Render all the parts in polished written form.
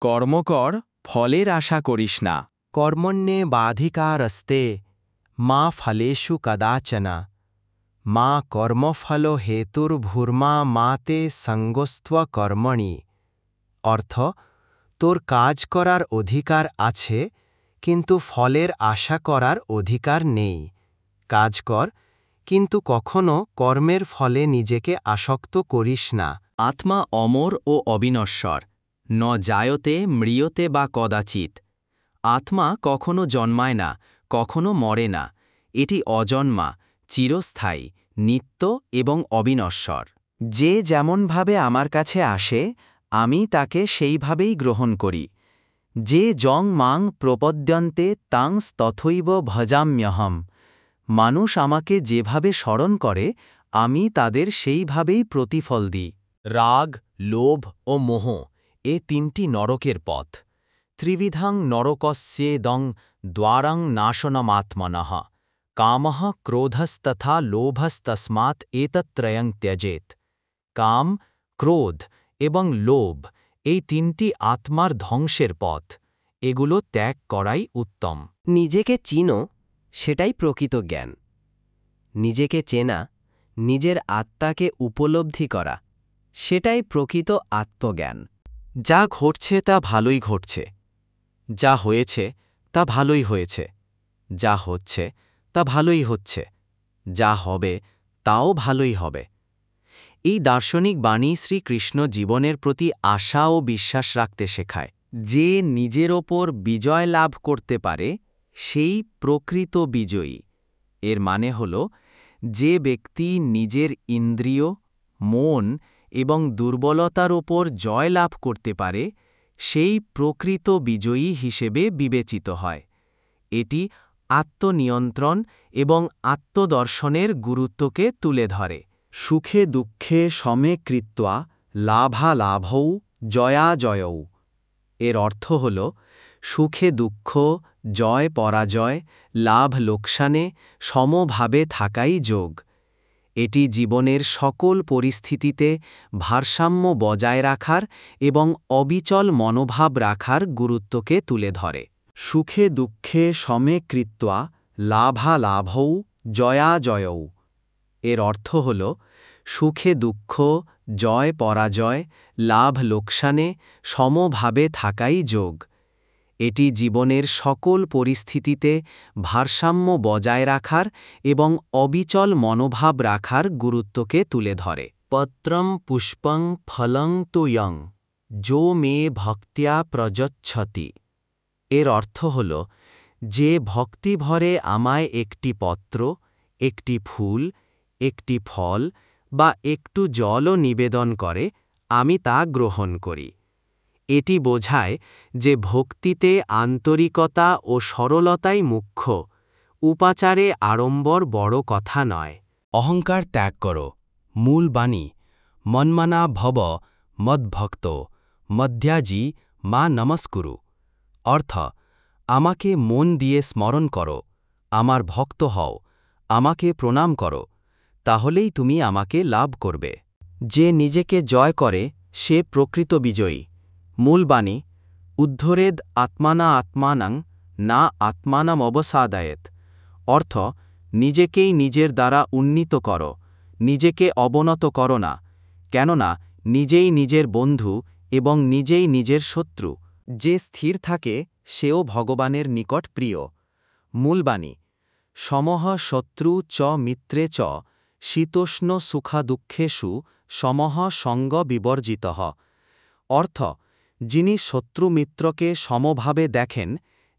কর্ম কর, ফলের আশা করিস না। কর্মণ্যে বাধিকারস্তে মা ফলেষু কদাচন মা কর্মফল হেতুর্ভূর্মা মা তে সঙ্গস্ত্ব কর্মণি। অর্থ, তোর কাজ করার অধিকার আছে, কিন্তু ফলের আশা করার অধিকার নেই। কাজ কর, কিন্তু কখনো কর্মের ফলে নিজেকে আসক্ত করিস না। আত্মা অমর ও অবিনশ্বর, ন জায়তে ম্রিয়তে বা কদাচিৎ। আত্মা কখনো জন্মায় না, কখনো মরে না। এটি অজন্মা, চিরস্থায়ী, নিত্য এবং অবিনশ্বর। যে যেমনভাবে আমার কাছে আসে, আমি তাকে সেইভাবেই গ্রহণ করি। যে যং মাং প্রপদ্যন্তে তাংস তথৈব ভজাম্যহম। মানুষ আমাকে যেভাবে স্মরণ করে, আমি তাদের সেইভাবেই প্রতিফল দিই। রাগ, লোভ ও মোহ এ তিনটি নরকের পথ। ত্রিবিধাং নরকস্যেদং দ্বারাং নাশনমাত্মনঃ কামঃ ক্রোধস্তথা লোভস্তস্মাৎ এতত্রয়ং ত্যজেত। কাম, ক্রোধ এবং লোভ এই তিনটি আত্মার ধ্বংসের পথ। এগুলো ত্যাগ করাই উত্তম। নিজেকে চিনো, সেটাই প্রকৃত জ্ঞান। নিজেকে চেনা, নিজের আত্মাকে উপলব্ধি করা, সেটাই প্রকৃত আত্মজ্ঞান। যা ঘটছে তা ভালোই ঘটছে, যা হয়েছে তা ভালোই হয়েছে, যা হচ্ছে তা ভালোই হচ্ছে, যা হবে তাও ভালোই হবে। এই দার্শনিক বাণী শ্রীকৃষ্ণ জীবনের প্রতি আশা ও বিশ্বাস রাখতে শেখায়। যে নিজের ওপর বিজয় লাভ করতে পারে, সেই প্রকৃত বিজয়ী। এর মানে হল, যে ব্যক্তি নিজের ইন্দ্রিয়, মন এবং দুর্বলতার ওপর জয় লাভ করতে পারে, সেই প্রকৃত বিজয়ী হিসেবে বিবেচিত হয়। এটি আত্মনিয়ন্ত্রণ এবং আত্মদর্শনের গুরুত্বকে তুলে ধরে। সুখে দুঃখে সমে কৃত্বা লাভালাভৌ জয়াজয়ৌ। এর অর্থ হল, সুখে দুঃখ, জয় পরাজয়, লাভ লোকসানে সমভাবে থাকাই যোগ। এটি জীবনের সকল পরিস্থিতিতে ভারসাম্য বজায় রাখার এবং অবিচল মনোভাব রাখার গুরুত্বকে তুলে ধরে। সুখে দুঃখে সমে কৃত্বা লাভালাভৌ জয়াজয়ৌ। এর অর্থ হল, সুখে দুঃখ, জয় পরাজয়, লাভ লোকসানে সমভাবে থাকাই যোগ। এটি জীবনের সকল পরিস্থিতিতে ভারসাম্য বজায় রাখার এবং অবিচল মনোভাব রাখার গুরুত্বকে তুলে ধরে। পত্রম পুষ্পং ফলং তু ইয়ং যো মে ভক্ত্যা প্রযচ্ছতি। এর অর্থ হল, যে ভক্তিভরে আমায় একটি পত্র, একটি ফুল, একটি ফল বা একটু জলও নিবেদন করে, আমি তা গ্রহণ করি। এটি বোঝায় যে ভক্তিতে আন্তরিকতা ও সরলতাই মুখ্য, উপাচারে আড়ম্বর বড় কথা নয়। অহংকার ত্যাগ করো। মূল বাণী, মন্মনা ভব মদ্ভক্ত মধ্যাজি মা নমস্কুরু। অর্থ, আমাকে মন দিয়ে স্মরণ করো, আমার ভক্ত হও, আমাকে প্রণাম করো, তাহলেই তুমি আমাকে লাভ করবে। যে নিজেকে জয় করে, সে প্রকৃত বিজয়ী। মূল বাণী, উদ্ধরেদ আত্মানা আত্মানাং না আত্মানাম অবসাদায়েত। অর্থ, নিজেকেই নিজের দ্বারা উন্নীত করো, নিজেকে অবনত করো না, কেননা নিজেই নিজের বন্ধু এবং নিজেই নিজের শত্রু। যে স্থির থাকে, সেও ভগবানের নিকট প্রিয়। মূল বাণী, সমঃ শত্রু চ মিত্রে চ শীতোষ্ণ সুখাদুঃখেষু সমঃ সঙ্গ বিবর্জিতঃ। অর্থ, যিনি শত্রু মিত্রকে সমভাবে দেখেন,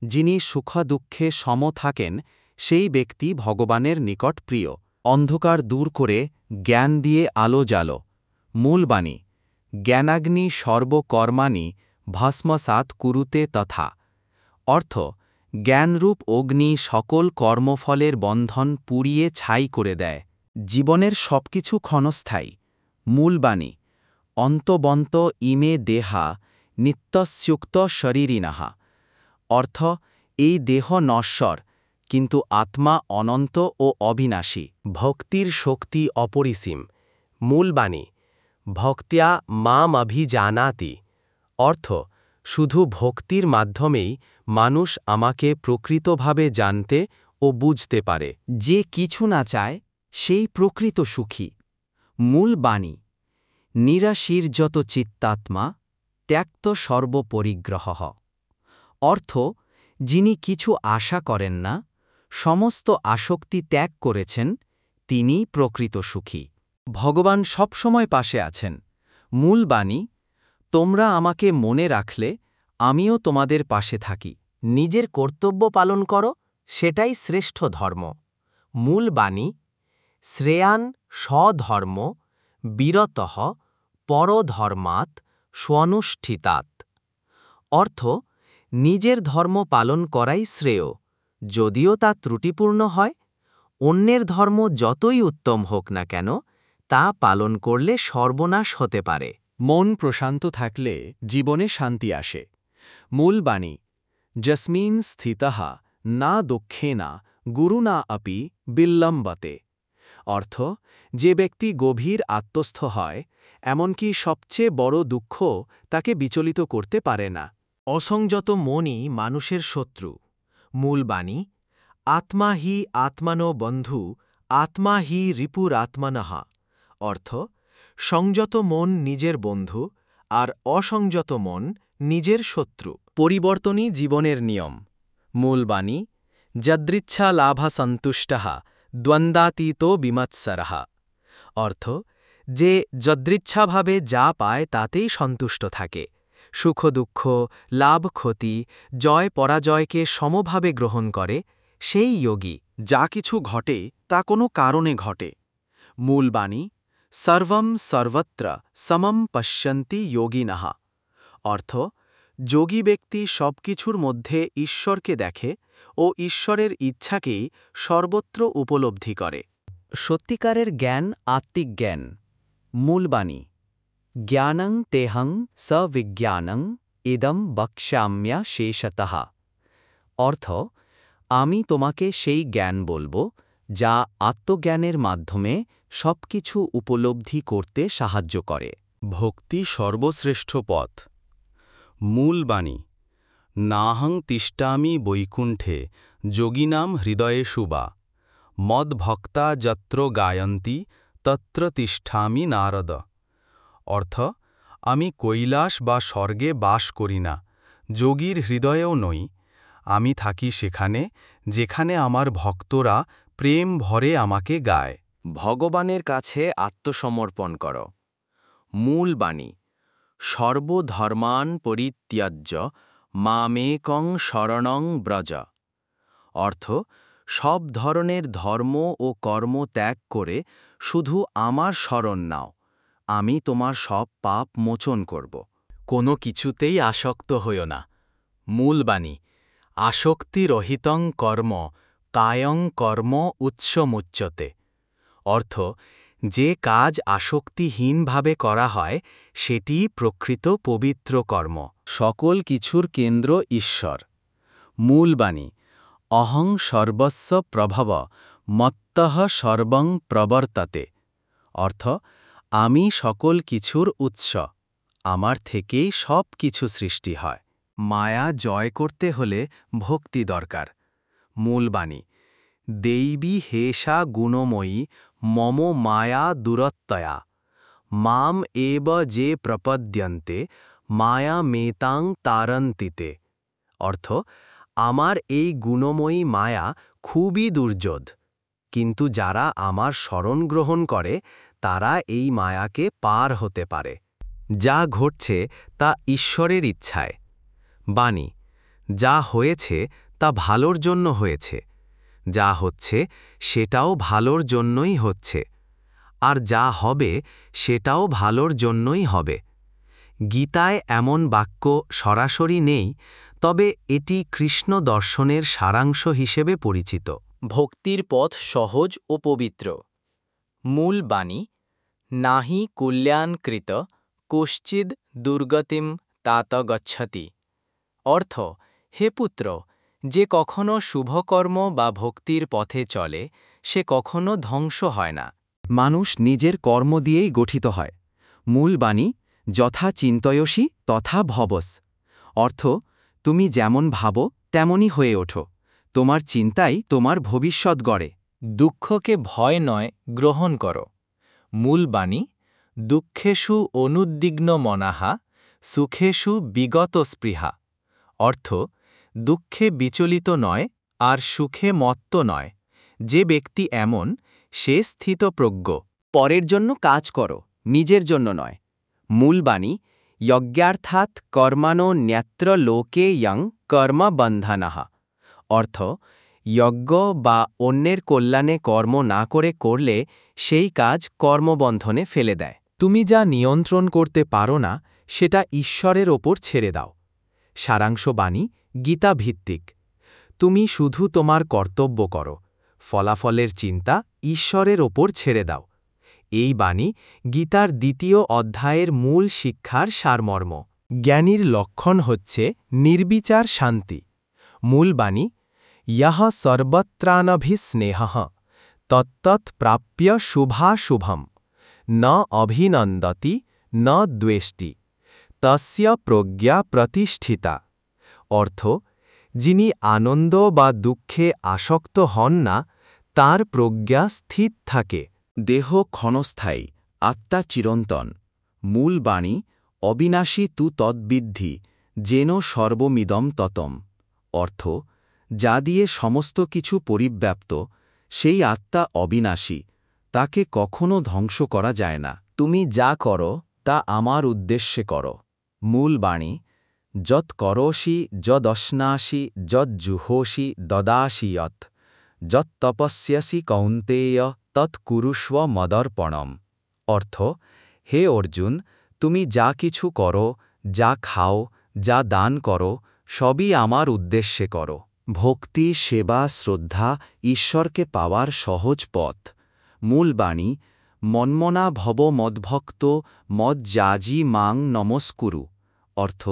যিনি সুখদুঃখে সম থাকেন, সেই ব্যক্তি ভগবানের নিকট প্রিয়। অন্ধকার দূর করে জ্ঞান দিয়ে আলো জ্বালো। মূল বাণী, জ্ঞানাগ্নি সর্বকর্মাণি ভস্মসাৎ কুরুতে তথা। অর্থ, জ্ঞানরূপ অগ্নি সকল কর্মফলের বন্ধন পুড়িয়ে ছাই করে দেয়। জীবনের সবকিছু ক্ষণস্থায়ী। মূল বাণী, অন্তবন্ত ইমে দেহা নিত্যস্যুক্ত শরীরিণঃ। অর্থ, এই দেহ নশ্বর, কিন্তু আত্মা অনন্ত ও অবিনাশী। ভক্তির শক্তি অপরিসীম। মূল বাণী, ভক্ত্যা মাম অভিজানাতি। অর্থ, শুধু ভক্তির মাধ্যমেই মানুষ আমাকে প্রকৃতভাবে জানতে ও বুঝতে পারে। যে কিছু না চায় সেই প্রকৃত সুখী। মূল বাণী, নিরাশীর যত চিত্তাত্মা ত্যক্ত সর্বপরিগ্রহ। অর্থ, যিনি কিছু আশা করেন না, সমস্ত আসক্তি ত্যাগ করেছেন, তিনিই প্রকৃত সুখী। ভগবান সবসময় পাশে আছেন। মূল বাণী, তোমরা আমাকে মনে রাখলে আমিও তোমাদের পাশে থাকি। নিজের কর্তব্য পালন করো, সেটাই শ্রেষ্ঠ ধর্ম। মূল বাণী, শ্রেয়ান স্বধর্ম বিরতঃ পরধর্মাৎ স্বনুষ্ঠিতাৎ। অর্থ, নিজের ধর্ম পালন করাই শ্রেয়, যদিও তা ত্রুটিপূর্ণ হয়। অন্যের ধর্ম যতই উত্তম হোক না কেন, তা পালন করলে সর্বনাশ হতে পারে। মন প্রশান্ত থাকলে জীবনে শান্তি আসে। মূল বাণী, যস্মিন স্থিতঃ না দুঃখেনা গুরুনা আপি বিল্লম্বতে। অর্থ, যে ব্যক্তি গভীর আত্মস্থ হয়, এমনকি সবচেয়ে বড় দুঃখ তাকে বিচলিত করতে পারে না। অসংযত মনই মানুষের শত্রু। মূল বাণী, আত্মা হি আত্মানো বন্ধু আত্মা হি রিপুরাত্মনঃ। অর্থ, সংযত মন নিজের বন্ধু, আর অসংযত মন নিজের শত্রু। পরিবর্তনই জীবনের নিয়ম। মূল বাণী, যদৃচ্ছা লাভা সন্তুষ্টঃ দ্বন্দ্বাতীতো বিমৎসরঃ। অর্থ, যে যদৃচ্ছাভাবে যা পায় তাতেই সন্তুষ্ট থাকে, সুখ দুঃখ, লাভ ক্ষতি, জয় পরাজয়কে সমভাবে গ্রহণ করে, সেই যোগী। যা কিছু ঘটে তা কোনো কারণে ঘটে। মূল বাণী, সর্বম সর্বত্র সমম পশ্যন্তি যোগিনঃ। অর্থ, যোগী ব্যক্তি সবকিছুর মধ্যে ঈশ্বরকে দেখে ও ঈশ্বরের ইচ্ছাকেই সর্বত্র উপলব্ধি করে। সত্যিকারের জ্ঞান আত্মিক জ্ঞান। মূল বাণী, জ্ঞানং তেহং সবিজ্ঞানং ইদম বক্ষ্যাম্য শেষতঃ। অর্থ, আমি তোমাকে সেই জ্ঞান বলবো যা আত্মজ্ঞানের মাধ্যমে সবকিছু উপলব্ধি করতে সাহায্য করে। ভক্তি সর্বশ্রেষ্ঠ পথ। মূল বাণী, নাহং তিষ্ঠামি বৈকুণ্ঠে যোগিনাম হৃদয়েষু বা মদ্ভক্তা যত্র গায়ন্তি তত্র তিষ্ঠামি নারদ। অর্থ, আমি কৈলাস বা স্বর্গে বাস করি না, যোগীর হৃদয়েও নই। আমি থাকি সেখানে যেখানে আমার ভক্তরা প্রেম ভরে আমাকে গায়। ভগবানের কাছে আত্মসমর্পণ কর। মূল বাণী, সর্বধর্মান পরিত্যাজ্য মামেকং শরণং ব্রজ। অর্থ, সব ধরনের ধর্ম ও কর্ম ত্যাগ করে শুধু আমার শরণ নাও, আমি তোমার সব পাপ মোচন করব। কোনো কিছুতেই আসক্ত হইও না। মূল বাণী, আসক্তিরহিতং কর্ম কায়ং কর্ম উৎসমুচ্যতে। অর্থ, যে কাজ আসক্তিহীনভাবে করা হয় সেটিই প্রকৃত পবিত্র কর্ম। সকল কিছুর কেন্দ্র ঈশ্বর। মূল বাণী, অহং সর্বস্ব প্রভব মত্তঃ সর্বং প্রবর্ততে। অর্থ, আমি সকল কিছুর উৎস, আমার থেকেই সব কিছু সৃষ্টি হয়। মায়া জয় করতে হলে ভক্তি দরকার। মূল বাণী, দেবী হেষা গুণময়ী মম মায়া দুরত্যয়া মাম এব যে প্রপদ্যন্তে মায়া মেতাং তারন্তিতে। অর্থ, আমার এই গুণময়ী মায়া খুবই দুর্যোধ, কিন্তু যারা আমার শরণ গ্রহণ করে তারা এই মায়াকে পার হতে পারে। যা ঘটছে তা ঈশ্বরের ইচ্ছায়। বাণী, যা হয়েছে তা ভালোর জন্য হয়েছে, যা হচ্ছে সেটাও ভালোর জন্যই হচ্ছে, আর যা হবে সেটাও ভালোর জন্যই হবে। গীতায় এমন বাক্য সরাসরি নেই, তবে এটি কৃষ্ণ দর্শনের সারাংশ হিসেবে পরিচিত। ভক্তির পথ সহজ ও পবিত্র। মূল বাণী, নাহি কল্যাণকৃত কশ্চিদ দুর্গতিম তাত গচ্ছতি। অর্থ, হে পুত্র, যে কখনো শুভকর্ম বা ভক্তির পথে চলে সে কখনো ধ্বংস হয় না। মানুষ নিজের কর্ম দিয়েই গঠিত হয়। মূল বাণী, যথা চিন্তয়সি তথা ভবস। অর্থ তুমি যেমন ভাবো তেমনই হয়ে ওঠো, তোমার চিন্তাই তোমার ভবিষ্যৎ গড়ে। দুঃখকে ভয় নয়, গ্রহণ করো। মূল বাণী: দুঃখেষু অনুদ্বিগ্ন মনাহা, সুখেষু বিগত স্পৃহা। অর্থ: দুঃখে বিচলিত নয় আর সুখে মত্ত নয়। যে ব্যক্তি এমন, সে স্থিতপ্রজ্ঞ। পরের জন্য কাজ করো, নিজের জন্য নয়। মূল বাণী: যজ্ঞার্থাৎ কর্মাণো ন্যত্র লোকে ইয়ং কর্ম বন্ধানাহ। অর্থ: যজ্ঞ বা অন্যের কল্যাণে কর্ম না করলে সেই কাজ কর্মবন্ধনে ফেলে দেয়। তুমি যা নিয়ন্ত্রণ করতে পারো না সেটা ঈশ্বরের ওপর ছেড়ে দাও। সারাংশ বাণী গীতা ভিত্তিক। তুমি শুধু তোমার কর্তব্য করো, ফলাফলের চিন্তা ঈশ্বরের ওপর ছেড়ে দাও। এই বাণী গীতার ২য় অধ্যায়ের মূল শিক্ষার সারমর্ম। জ্ঞানীর লক্ষণ হচ্ছে নির্বিচার শান্তি। মূল বাণী: ইয়ঃ সর্বত্রানভিস্নেহঃ তত্তৎ প্রাপ্য শুভাশুভম ন অভিনন্দতি ন দ্বেষ্টি তস্য প্রজ্ঞা প্রতিষ্ঠিতা। অর্থ: যিনি আনন্দ বা দুঃখে আসক্ত হন না, তার প্রজ্ঞা স্থির থাকে। দেহ ক্ষণস্থায়ী, আত্মা চিরন্তন। মূল বাণী: অবিনাশী তু তদ্বিদ্ধি যেন সর্বমিদম ততম। অর্থ: যা দিয়ে সমস্ত কিছু পরিব্যাপ্ত, সেই আত্মা অবিনাশী, তাকে কখনো ধ্বংস করা যায় না। তুমি যা করো তা আমার উদ্দেশ্যে করো। মূল বাণী: যৎ করোষি যদশ্নাসি যজ্জুহোষি দদাসি যৎ যৎ তপস্যসি কৌন্তেয় তৎ কুরুষ্ব মদর্পণম। অর্থ: হে অর্জুন, তুমি যা কিছু করো, যা খাও, যা দান করো, সবই আমার উদ্দেশ্যে করো। ভক্তি, সেবা, শ্রদ্ধা ঈশ্বরকে পাওয়ার সহজ পথ। মূল বাণী: মন্মনা ভব মদ্ভক্ত মজ্জাজি মাং নমস্কুরু। অর্থ: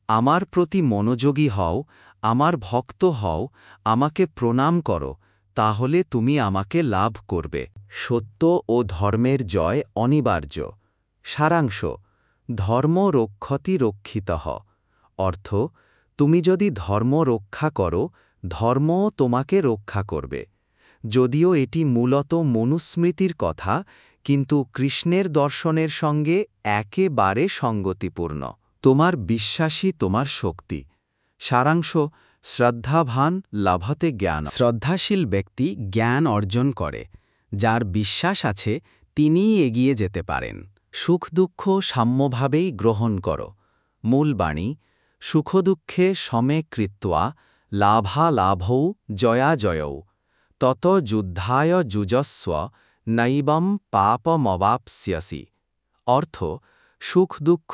আমার প্রতি মনোযোগী হও, আমার ভক্ত হও, আমাকে প্রণাম করো, তাহলে তুমি আমাকে লাভ করবে। সত্য ও ধর্মের জয় অনিবার্য। সারাংশ: ধর্ম রক্ষতি রক্ষিতঃ। অর্থ: তুমি যদি ধর্ম রক্ষা করো, ধর্মও তোমাকে রক্ষা করবে। যদিও এটি মূলত মনুস্মৃতির কথা, কিন্তু কৃষ্ণের দর্শনের সঙ্গে একেবারে সঙ্গতিপূর্ণ। তোমার বিশ্বাসই তোমার শক্তি। সারাংশ: শ্রদ্ধাভান লাভতে জ্ঞান। শ্রদ্ধাশীল ব্যক্তি জ্ঞান অর্জন করে। যার বিশ্বাস আছে তিনিই এগিয়ে যেতে পারেন। সুখ দুঃখ সাম্যভাবেই গ্রহণ করো। মূল বাণী: সুখদুঃখে সমে কৃত্বা লাভালাভৌ জয়াজয়ৌ তত যুদ্ধায় যুজস্ব নৈবম পাপমবাপ্স্যসি। অর্থ: সুখ দুঃখ,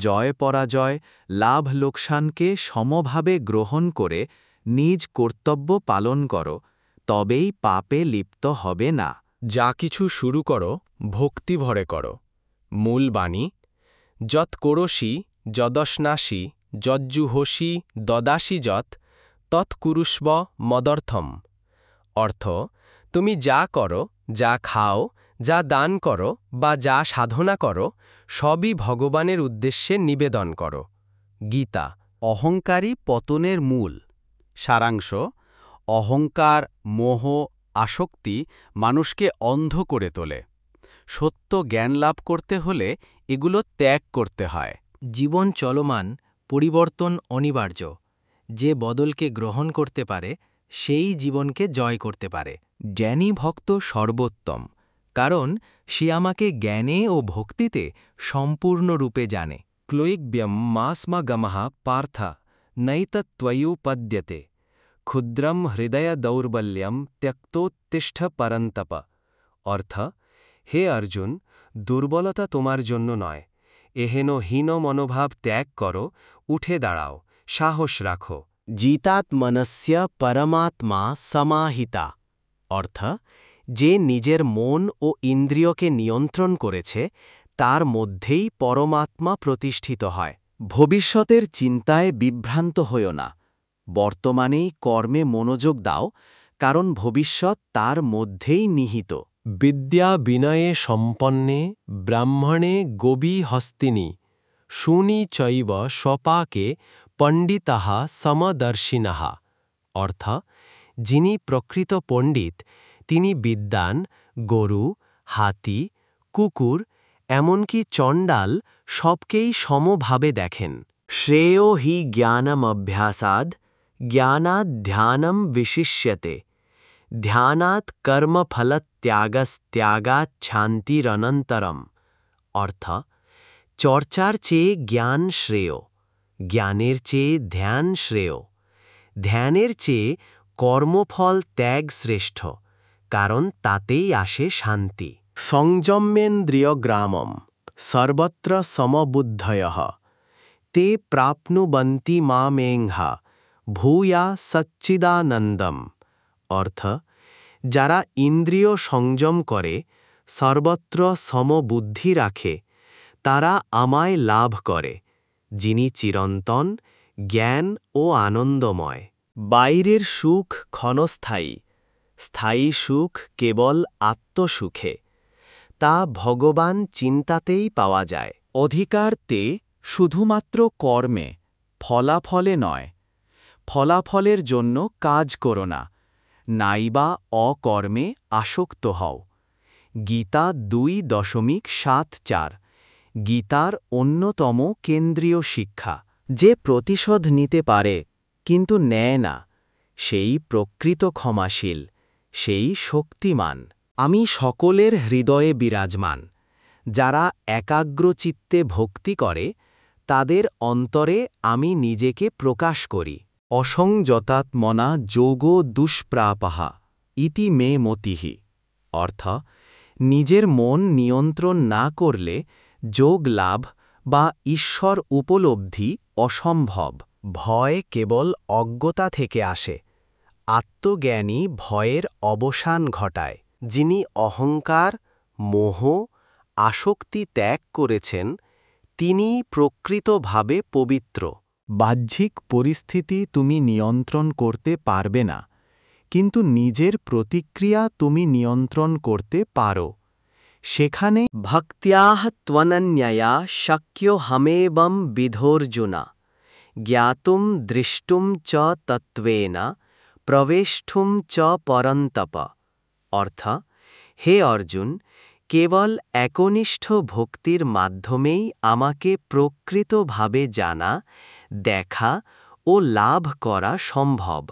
জয় পরাজয়, লাভ লোকসানকে সমভাবে গ্রহণ করে নিজ কর্তব্য পালন করো, তবেই পাপে লিপ্ত হবে না। যা কিছু শুরু করো, ভক্তি ভরে করো। মূল বাণী: যৎ করোষি যদশ্নাসি যজ্জুহোষি দদাসি যৎ তৎ কুরুষ্ব মদর্থম। অর্থ: তুমি যা করো, যা খাও, যা দান করো বা যা সাধনা করো, সবই ভগবানের উদ্দেশ্যে নিবেদন করো। গীতা। অহংকারই পতনের মূল। সারাংশ: অহংকার, মোহ, আসক্তি মানুষকে অন্ধ করে তোলে। সত্য জ্ঞান লাভ করতে হলে এগুলো ত্যাগ করতে হয়। জীবন চলমান, পরিবর্তন অনিবার্য। যে বদলকে গ্রহণ করতে পারে, সেই জীবনকে জয় করতে পারে। জ্ঞানী ভক্ত সর্বোত্তম, কারণ সে আমাকে জ্ঞানে ও ভক্তিতে সম্পূর্ণরূপে জানে। ক্লোয়িব্যম মাসমগমঃ পার্থ নৈতত্ত্বয়ুপদ্যতে ক্ষুদ্রম হৃদয় দৌর্বল্যম ত্যক্তোত্তিষ্ঠ পরন্তপ। অর্থ: হে অর্জুন, দুর্বলতা তোমার জন্য নয়, এহেন হীন মনোভাব ত্যাগ করো, উঠে দাঁড়াও, সাহস রাখো। জিতাত্মনস্য পরমাত্মা সমাহিতা। অর্থ: যে নিজের মন ও ইন্দ্রিয়কে নিয়ন্ত্রণ করেছে, তার মধ্যেই পরমাত্মা প্রতিষ্ঠিত হয়। ভবিষ্যতের চিন্তায় বিভ্রান্ত হইও না, বর্তমানেই কর্মে মনোযোগ দাও, কারণ ভবিষ্যৎ তার মধ্যেই নিহিত। বিদ্যা বিনয়ে সম্পন্নে ব্রাহ্মণে গোবী হস্তিনি শুনি চৈব স্বপাকে পণ্ডিতাহ সমদর্শিনঃ অর্থ যিনি প্রকৃত পণ্ডিত তিনি বিদ্বান গরু হাতি কুকুর এমনকি চণ্ডাল সবকেই সমভাবে দেখেন শ্রেয়ো হি জ্ঞানমভ্যাসাদ জ্ঞানাদ ধ্যানম বিশিষ্যতে ধ্যানাৎ কর্মফলত্যাগস্ত্যাগাৎ শান্তিরনন্তরম অর্থ চর্চার চেয়ে জ্ঞান শ্রেয় জ্ঞানের চেয়ে ধ্যান শ্রেয় ধ্যানের চেয়ে কর্মফল ত্যাগ শ্রেষ্ঠ কারণ তাতেই আসে শান্তি সংযম্যেন্দ্রিয়গ্রামম সর্বত্র সমবুদ্ধয়ঃ তে প্রাপ্নুবন্তি মামেংহা ভূয়া সচ্চিদানন্দম অর্থ যারা ইন্দ্রিয় সংযম করে সর্বত্র সমবুদ্ধি রাখে তারা আমায় লাভ করে যিনি চিরন্তন জ্ঞান ও আনন্দময় বাইরের সুখ ক্ষণস্থায়ী স্থায়ী সুখ কেবল আত্মসুখে তা ভগবান চিন্তাতেই পাওয়া যায় অধিকার তে শুধুমাত্র কর্মে ফলাফলে নয় ফলাফলের জন্য কাজ করো না নাইবা অকর্মে আসক্ত হও গীতা 2.74 গীতার অন্যতম কেন্দ্রীয় শিক্ষা যে প্রতিশোধ নিতে পারে কিন্তু নেয় না সেই প্রকৃত ক্ষমাশীল সেই শক্তিমান আমি সকলের হৃদয়ে বিরাজমান যারা একাগ্রচিত্তে ভক্তি করে তাদের অন্তরে আমি নিজেকে প্রকাশ করি অসংযতাত্মনা যোগো দুষ্প্রাপাহা ইতি মে মতিহি অর্থ নিজের মন নিয়ন্ত্রণ না করলে যোগ লাভ বা ঈশ্বর উপলব্ধি অসম্ভব ভয় কেবল অজ্ঞতা থেকে আসে আত্মজ্ঞানী ভয়ের অবসান ঘটায় যিনি অহংকার মোহ আসক্তি ত্যাগ করেছেন তিনি প্রকৃতভাবে পবিত্র বাহ্যিক পরিস্থিতি তুমি নিয়ন্ত্রণ করতে পারবে না কিন্তু নিজের প্রতিক্রিয়া তুমি নিয়ন্ত্রণ করতে পারো সেখানে ভক্ত্যাহ ত্বনন্যয়া শক্যো হমেবম বিধোর্জুনা জ্ঞাতুম দৃষ্টুম চ তত্ত্বেন প্রবেষ্ঠুম চ পরন্তপ অর্থ হে অর্জুন কেবল একনিষ্ঠ ভক্তির মাধ্যমেই আমাকে প্রকৃতভাবে জানা দেখা ও লাভ করা সম্ভব